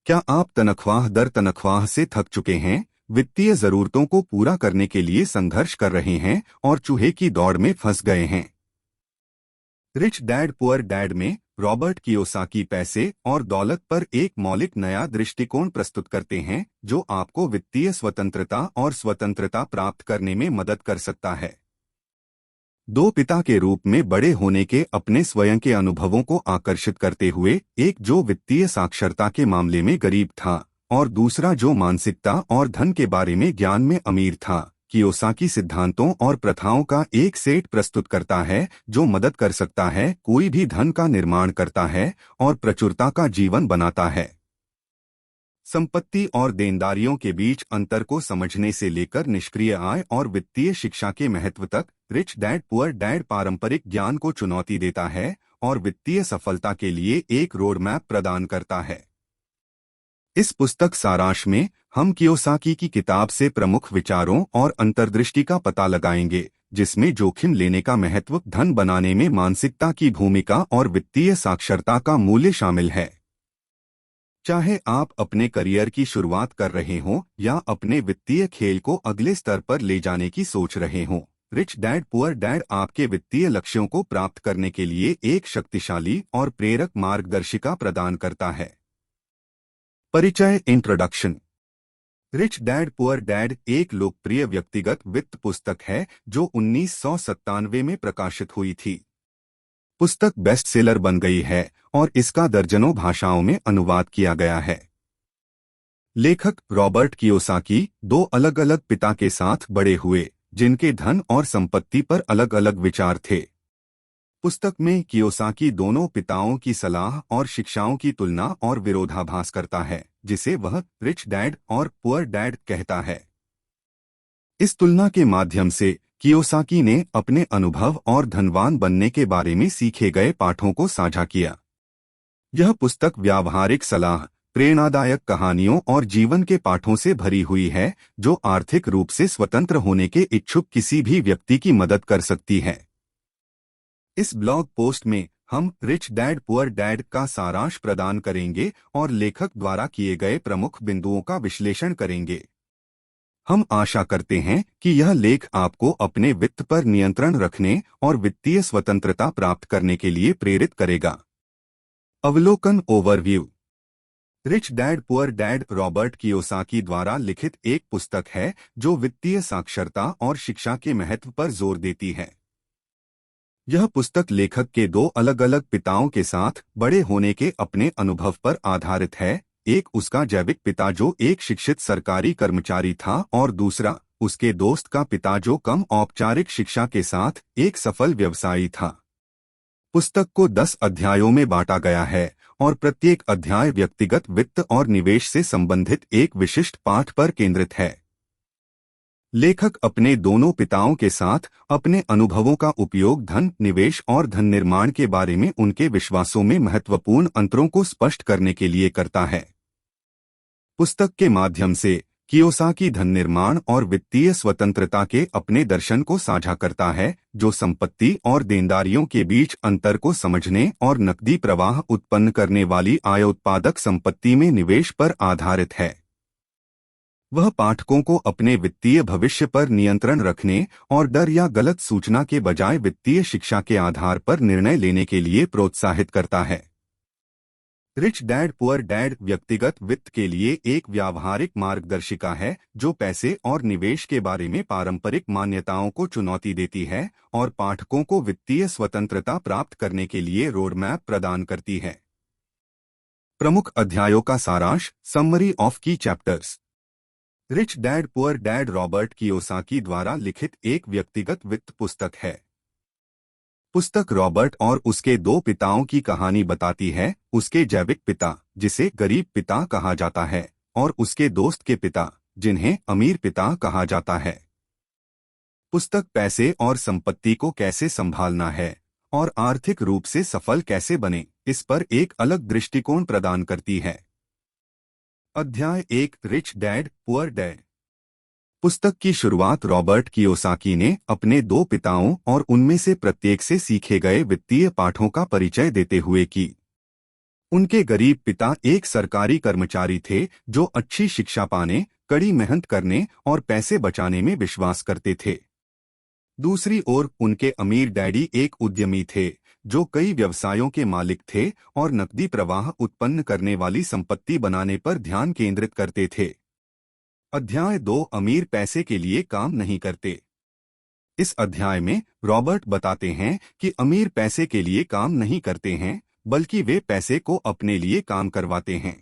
क्या आप तनख्वाह दर तनख्वाह से थक चुके हैं, वित्तीय जरूरतों को पूरा करने के लिए संघर्ष कर रहे हैं और चूहे की दौड़ में फंस गए हैं? रिच डैड पुअर डैड में रॉबर्ट कियोसाकी पैसे और दौलत पर एक मौलिक नया दृष्टिकोण प्रस्तुत करते हैं जो आपको वित्तीय स्वतंत्रता और स्वतंत्रता प्राप्त करने में मदद कर सकता है। दो पिता के रूप में बड़े होने के अपने स्वयं के अनुभवों को आकर्षित करते हुए, एक जो वित्तीय साक्षरता के मामले में गरीब था और दूसरा जो मानसिकता और धन के बारे में ज्ञान में अमीर था, कियोसाकी सिद्धांतों और प्रथाओं का एक सेट प्रस्तुत करता है जो मदद कर सकता है कोई भी धन का निर्माण करता है और प्रचुरता का जीवन बनाता है। संपत्ति और देनदारियों के बीच अंतर को समझने से लेकर निष्क्रिय आय और वित्तीय शिक्षा के महत्व तक, रिच डैड पुअर डैड पारंपरिक ज्ञान को चुनौती देता है और वित्तीय सफलता के लिए एक रोड मैप प्रदान करता है। इस पुस्तक सारांश में हम कियोसाकी की किताब से प्रमुख विचारों और अंतर्दृष्टि का पता लगाएंगे, जिसमें जोखिम लेने का महत्व, धन बनाने में मानसिकता की भूमिका और वित्तीय साक्षरता का मूल्य शामिल है। चाहे आप अपने करियर की शुरुआत कर रहे हों या अपने वित्तीय खेल को अगले स्तर पर ले जाने की सोच रहे हों, रिच डैड पुअर डैड आपके वित्तीय लक्ष्यों को प्राप्त करने के लिए एक शक्तिशाली और प्रेरक मार्गदर्शिका प्रदान करता है। परिचय, introduction. Rich dad poor dad एक लोकप्रिय व्यक्तिगत वित्त पुस्तक है जो 1997 में प्रकाशित हुई थी। पुस्तक बेस्ट सेलर बन गई है और इसका दर्जनों भाषाओं में अनुवाद किया गया है। लेखक रॉबर्ट कियोसाकी दो अलग अलग पिता के साथ बड़े हुए जिनके धन और संपत्ति पर अलग अलग विचार थे। पुस्तक में कियोसाकी दोनों पिताओं की सलाह और शिक्षाओं की तुलना और विरोधाभास करता है, जिसे वह रिच डैड और पुअर डैड कहता है। इस तुलना के माध्यम से कियोसाकी ने अपने अनुभव और धनवान बनने के बारे में सीखे गए पाठों को साझा किया। यह पुस्तक व्यावहारिक सलाह, प्रेरणादायक कहानियों और जीवन के पाठों से भरी हुई है जो आर्थिक रूप से स्वतंत्र होने के इच्छुक किसी भी व्यक्ति की मदद कर सकती है। इस ब्लॉग पोस्ट में हम रिच डैड पुअर डैड का सारांश प्रदान करेंगे और लेखक द्वारा किए गए प्रमुख बिंदुओं का विश्लेषण करेंगे। हम आशा करते हैं कि यह लेख आपको अपने वित्त पर नियंत्रण रखने और वित्तीय स्वतंत्रता प्राप्त करने के लिए प्रेरित करेगा। अवलोकन, overview. Rich dad poor dad Robert Kiyosaki द्वारा लिखित एक पुस्तक है जो वित्तीय साक्षरता और शिक्षा के महत्व पर जोर देती है। यह पुस्तक लेखक के दो अलग अलग पिताओं के साथ बड़े होने के अपने अनुभव पर आधारित है, एक उसका जैविक पिता जो एक शिक्षित सरकारी कर्मचारी था और दूसरा उसके दोस्त का पिता जो कम औपचारिक शिक्षा के साथ एक सफल व्यवसायी था। पुस्तक को 10 अध्यायों में बांटा गया है और प्रत्येक अध्याय व्यक्तिगत वित्त और निवेश से संबंधित एक विशिष्ट पाठ पर केंद्रित है। लेखक अपने दोनों पिताओं के साथ अपने अनुभवों का उपयोग धन, निवेश और धन निर्माण के बारे में उनके विश्वासों में महत्वपूर्ण अंतरों को स्पष्ट करने के लिए करता है। पुस्तक के माध्यम से कियोसाकी धन निर्माण और वित्तीय स्वतंत्रता के अपने दर्शन को साझा करता है जो संपत्ति और देनदारियों के बीच अंतर को समझने और नकदी प्रवाह उत्पन्न करने वाली आय उत्पादक संपत्ति में निवेश पर आधारित है। वह पाठकों को अपने वित्तीय भविष्य पर नियंत्रण रखने और डर या गलत सूचना के बजाय वित्तीय शिक्षा के आधार पर निर्णय लेने के लिए प्रोत्साहित करता है। रिच डैड पुअर डैड व्यक्तिगत वित्त के लिए एक व्यावहारिक मार्गदर्शिका है जो पैसे और निवेश के बारे में पारंपरिक मान्यताओं को चुनौती देती है और पाठकों को वित्तीय स्वतंत्रता प्राप्त करने के लिए रोडमैप प्रदान करती है। प्रमुख अध्यायों का सारांश, समरी ऑफ की chapters. Rich dad poor dad Robert Kiyosaki द्वारा लिखित एक व्यक्तिगत वित्त पुस्तक है। पुस्तक रॉबर्ट और उसके दो पिताओं की कहानी बताती है, उसके जैविक पिता जिसे गरीब पिता कहा जाता है और उसके दोस्त के पिता जिन्हें अमीर पिता कहा जाता है। पुस्तक पैसे और संपत्ति को कैसे संभालना है और आर्थिक रूप से सफल कैसे बने, इस पर एक अलग दृष्टिकोण प्रदान करती है। अध्याय 1, रिच डैड पुअर डैड। पुस्तक की शुरुआत रॉबर्ट कियोसाकी ने अपने दो पिताओं और उनमें से प्रत्येक से सीखे गए वित्तीय पाठों का परिचय देते हुए की। उनके गरीब पिता एक सरकारी कर्मचारी थे जो अच्छी शिक्षा पाने, कड़ी मेहनत करने और पैसे बचाने में विश्वास करते थे। दूसरी ओर उनके अमीर डैडी एक उद्यमी थे जो कई व्यवसायों के मालिक थे और नकदी प्रवाह उत्पन्न करने वाली संपत्ति बनाने पर ध्यान केंद्रित करते थे। अध्याय 2 अमीर पैसे के लिए काम नहीं करते। इस अध्याय में रॉबर्ट बताते हैं कि अमीर पैसे के लिए काम नहीं करते हैं, बल्कि वे पैसे को अपने लिए काम करवाते हैं।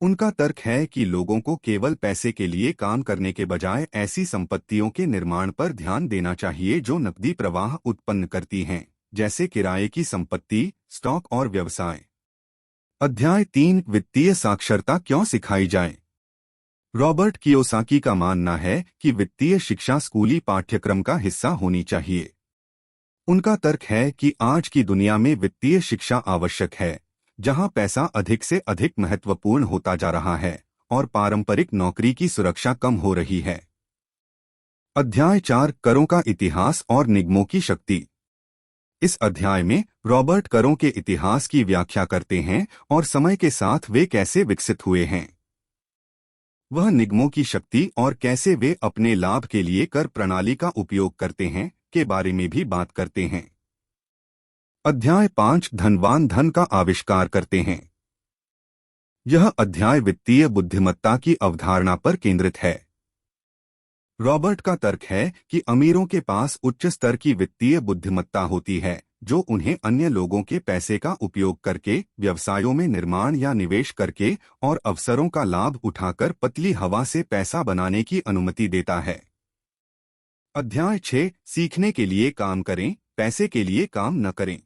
उनका तर्क है कि लोगों को केवल पैसे के लिए काम करने के बजाय ऐसी संपत्तियों के निर्माण पर ध्यान देना चाहिए जो नकदी प्रवाह उत्पन्न करती हैं, जैसे किराए की संपत्ति, स्टॉक और व्यवसाय। अध्याय 3 वित्तीय साक्षरता क्यों सिखाई जाए। रॉबर्ट कियोसाकी का मानना है कि वित्तीय शिक्षा स्कूली पाठ्यक्रम का हिस्सा होनी चाहिए। उनका तर्क है कि आज की दुनिया में वित्तीय शिक्षा आवश्यक है, जहां पैसा अधिक से अधिक महत्वपूर्ण होता जा रहा है और पारंपरिक नौकरी की सुरक्षा कम हो रही है। अध्याय 4 करों का इतिहास और निगमों की शक्ति। इस अध्याय में रॉबर्ट करों के इतिहास की व्याख्या करते हैं और समय के साथ वे कैसे विकसित हुए हैं। वह निगमों की शक्ति और कैसे वे अपने लाभ के लिए कर प्रणाली का उपयोग करते हैं के बारे में भी बात करते हैं। अध्याय 5 धनवान धन का आविष्कार करते हैं। यह अध्याय वित्तीय बुद्धिमत्ता की अवधारणा पर केंद्रित है। रॉबर्ट का तर्क है कि अमीरों के पास उच्च स्तर की वित्तीय बुद्धिमत्ता होती है जो उन्हें अन्य लोगों के पैसे का उपयोग करके, व्यवसायों में निर्माण या निवेश करके और अवसरों का लाभ उठाकर पतली हवा से पैसा बनाने की अनुमति देता है। अध्याय 6 सीखने के लिए काम करें, पैसे के लिए काम न करें।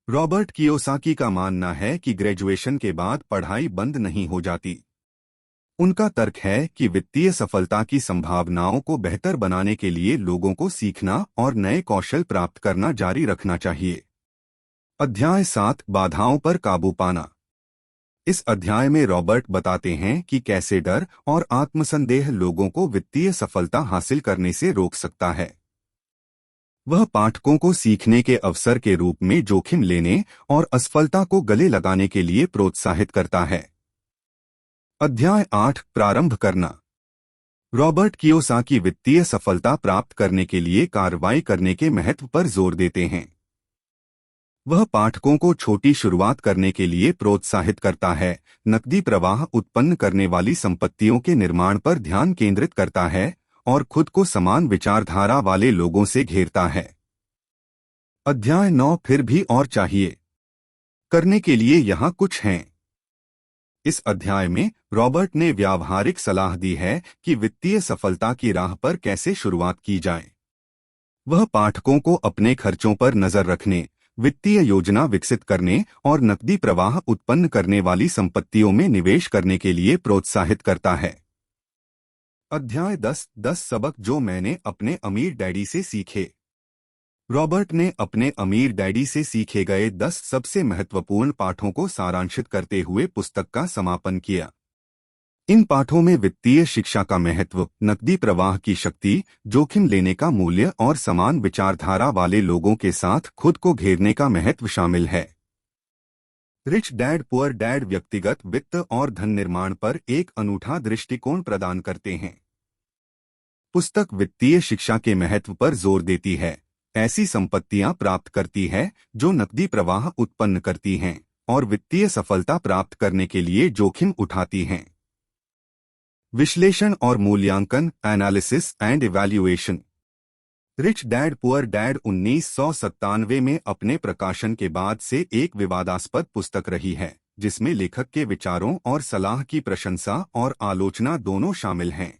रॉबर्ट कियोसाकी का मानना है कि ग्रेजुएशन के बाद पढ़ाई बंद नहीं हो जाती। उनका तर्क है कि वित्तीय सफलता की संभावनाओं को बेहतर बनाने के लिए लोगों को सीखना और नए कौशल प्राप्त करना जारी रखना चाहिए। अध्याय 7 बाधाओं पर काबू पाना। इस अध्याय में रॉबर्ट बताते हैं कि कैसे डर और आत्मसंदेह लोगों को वित्तीय सफलता हासिल करने से रोक सकता है। वह पाठकों को सीखने के अवसर के रूप में जोखिम लेने और असफलता को गले लगाने के लिए प्रोत्साहित करता है। अध्याय 8 प्रारंभ करना। रॉबर्ट कियोसाकी वित्तीय सफलता प्राप्त करने के लिए कार्रवाई करने के महत्व पर जोर देते हैं। वह पाठकों को छोटी शुरुआत करने के लिए प्रोत्साहित करता है, नकदी प्रवाह उत्पन्न करने वाली संपत्तियों के निर्माण पर ध्यान केंद्रित करता है और खुद को समान विचारधारा वाले लोगों से घेरता है। अध्याय 9 फिर भी और चाहिए करने के लिए यहाँ कुछ हैं। इस अध्याय में रॉबर्ट ने व्यावहारिक सलाह दी है कि वित्तीय सफलता की राह पर कैसे शुरुआत की जाए। वह पाठकों को अपने खर्चों पर नजर रखने, वित्तीय योजना विकसित करने और नकदी प्रवाह उत्पन्न करने वाली संपत्तियों में निवेश करने के लिए प्रोत्साहित करता है। अध्याय 10 सबक जो मैंने अपने अमीर डैडी से सीखे। रॉबर्ट ने अपने अमीर डैडी से सीखे गए 10 सबसे महत्वपूर्ण पाठों को सारांशित करते हुए पुस्तक का समापन किया। इन पाठों में वित्तीय शिक्षा का महत्व, नकदी प्रवाह की शक्ति, जोखिम लेने का मूल्य और समान विचारधारा वाले लोगों के साथ खुद को घेरने का महत्व शामिल है। रिच डैड पुअर डैड व्यक्तिगत वित्त और धन निर्माण पर एक अनूठा दृष्टिकोण प्रदान करते हैं। पुस्तक वित्तीय शिक्षा के महत्व पर जोर देती है, ऐसी संपत्तियां प्राप्त करती है जो नकदी प्रवाह उत्पन्न करती हैं और वित्तीय सफलता प्राप्त करने के लिए जोखिम उठाती हैं। विश्लेषण और मूल्यांकन, analysis and evaluation. Rich dad poor dad 1997 में अपने प्रकाशन के बाद से एक विवादास्पद पुस्तक रही है, जिसमें लेखक के विचारों और सलाह की प्रशंसा और आलोचना दोनों शामिल हैं।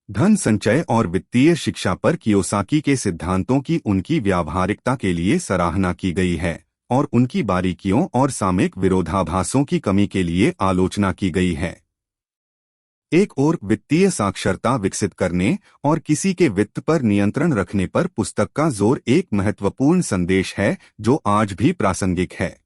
धन संचय और वित्तीय शिक्षा पर कियोसाकी के सिद्धांतों की उनकी व्यावहारिकता के लिए सराहना की गई है और उनकी बारीकियों और सामयिक विरोधाभासों की कमी के लिए आलोचना की गई है। एक ओर वित्तीय साक्षरता विकसित करने और किसी के वित्त पर नियंत्रण रखने पर पुस्तक का जोर एक महत्वपूर्ण संदेश है जो आज भी प्रासंगिक है।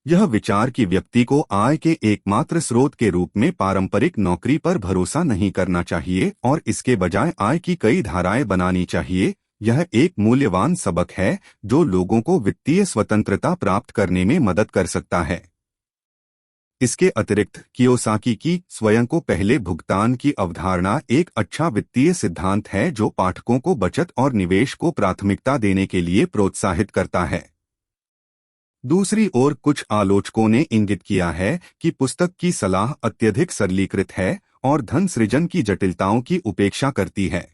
यह विचार कि व्यक्ति को आय के एकमात्र स्रोत के रूप में पारंपरिक नौकरी पर भरोसा नहीं करना चाहिए और इसके बजाय आय की कई धाराएं बनानी चाहिए, यह एक मूल्यवान सबक है जो लोगों को वित्तीय स्वतंत्रता प्राप्त करने में मदद कर सकता है। इसके अतिरिक्त कियोसाकी की स्वयं को पहले भुगतान की अवधारणा एक अच्छा वित्तीय सिद्धांत है जो पाठकों को बचत और निवेश को प्राथमिकता देने के लिए प्रोत्साहित करता है। दूसरी ओर कुछ आलोचकों ने इंगित किया है कि पुस्तक की सलाह अत्यधिक सरलीकृत है और धन सृजन की जटिलताओं की उपेक्षा करती है।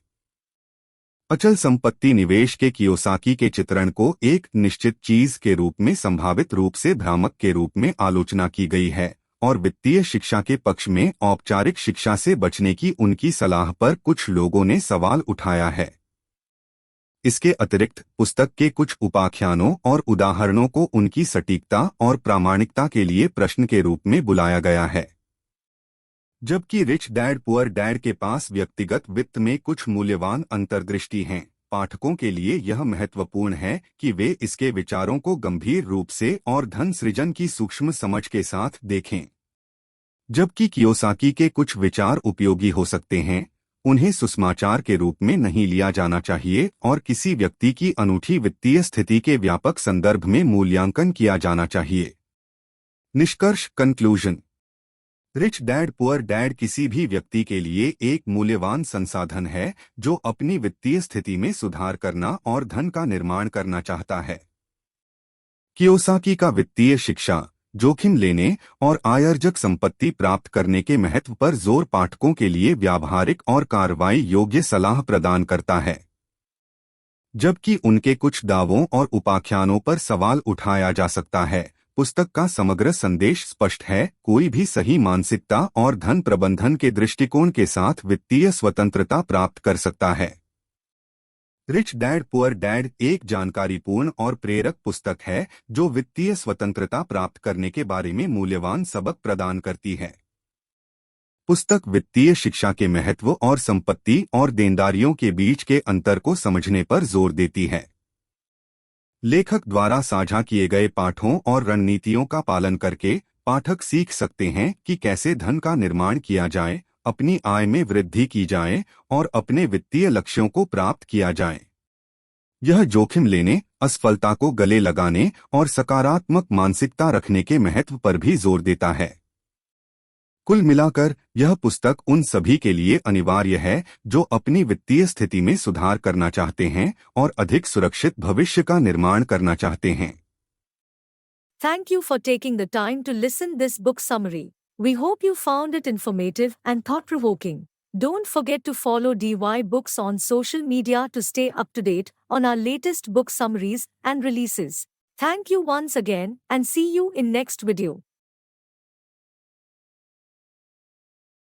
अचल संपत्ति निवेश के कियोसाकी के चित्रण को एक निश्चित चीज के रूप में संभावित रूप से भ्रामक के रूप में आलोचना की गई है और वित्तीय शिक्षा के पक्ष में औपचारिक शिक्षा से बचने की उनकी सलाह पर कुछ लोगों ने सवाल उठाया है। इसके अतिरिक्त पुस्तक के कुछ उपाख्यानों और उदाहरणों को उनकी सटीकता और प्रामाणिकता के लिए प्रश्न के रूप में बुलाया गया है। जबकि रिच डैड पुअर डैड के पास व्यक्तिगत वित्त में कुछ मूल्यवान अंतर्दृष्टि हैं, पाठकों के लिए यह महत्वपूर्ण है कि वे इसके विचारों को गंभीर रूप से और धन सृजन की सूक्ष्म समझ के साथ देखें। जबकि कियोसाकी के कुछ विचार उपयोगी हो सकते हैं, उन्हें सुसमाचार के रूप में नहीं लिया जाना चाहिए और किसी व्यक्ति की अनूठी वित्तीय स्थिति के व्यापक संदर्भ में मूल्यांकन किया जाना चाहिए। निष्कर्ष conclusion. Rich dad poor dad किसी भी व्यक्ति के लिए एक मूल्यवान संसाधन है जो अपनी वित्तीय स्थिति में सुधार करना और धन का निर्माण करना चाहता है। कियोसाकी का वित्तीय शिक्षा, जोखिम लेने और आयर्जक संपत्ति प्राप्त करने के महत्व पर जोर पाठकों के लिए व्यावहारिक और कार्रवाई योग्य सलाह प्रदान करता है। जबकि उनके कुछ दावों और उपाख्यानों पर सवाल उठाया जा सकता है, पुस्तक का समग्र संदेश स्पष्ट है। कोई भी सही मानसिकता और धन प्रबंधन के दृष्टिकोण के साथ वित्तीय स्वतंत्रता प्राप्त कर सकता है। रिच डैड पुअर डैड एक जानकारीपूर्ण और प्रेरक पुस्तक है जो वित्तीय स्वतंत्रता प्राप्त करने के बारे में मूल्यवान सबक प्रदान करती है। पुस्तक वित्तीय शिक्षा के महत्व और संपत्ति और देनदारियों के बीच के अंतर को समझने पर जोर देती है। लेखक द्वारा साझा किए गए पाठों और रणनीतियों का पालन करके पाठक सीख सकते हैं कि कैसे धन का निर्माण किया जाए, अपनी आय में वृद्धि की जाए और अपने वित्तीय लक्ष्यों को प्राप्त किया जाए। यह जोखिम लेने, असफलता को गले लगाने और सकारात्मक मानसिकता रखने के महत्व पर भी जोर देता है। कुल मिलाकर यह पुस्तक उन सभी के लिए अनिवार्य है जो अपनी वित्तीय स्थिति में सुधार करना चाहते हैं और अधिक सुरक्षित भविष्य का निर्माण करना चाहते हैं। Thank you for taking the time to listen this book summary. We hope you found it informative and thought-provoking. Don't forget to follow DY Books on social media to stay up to date on our latest book summaries and releases. Thank you once again and see you in next video.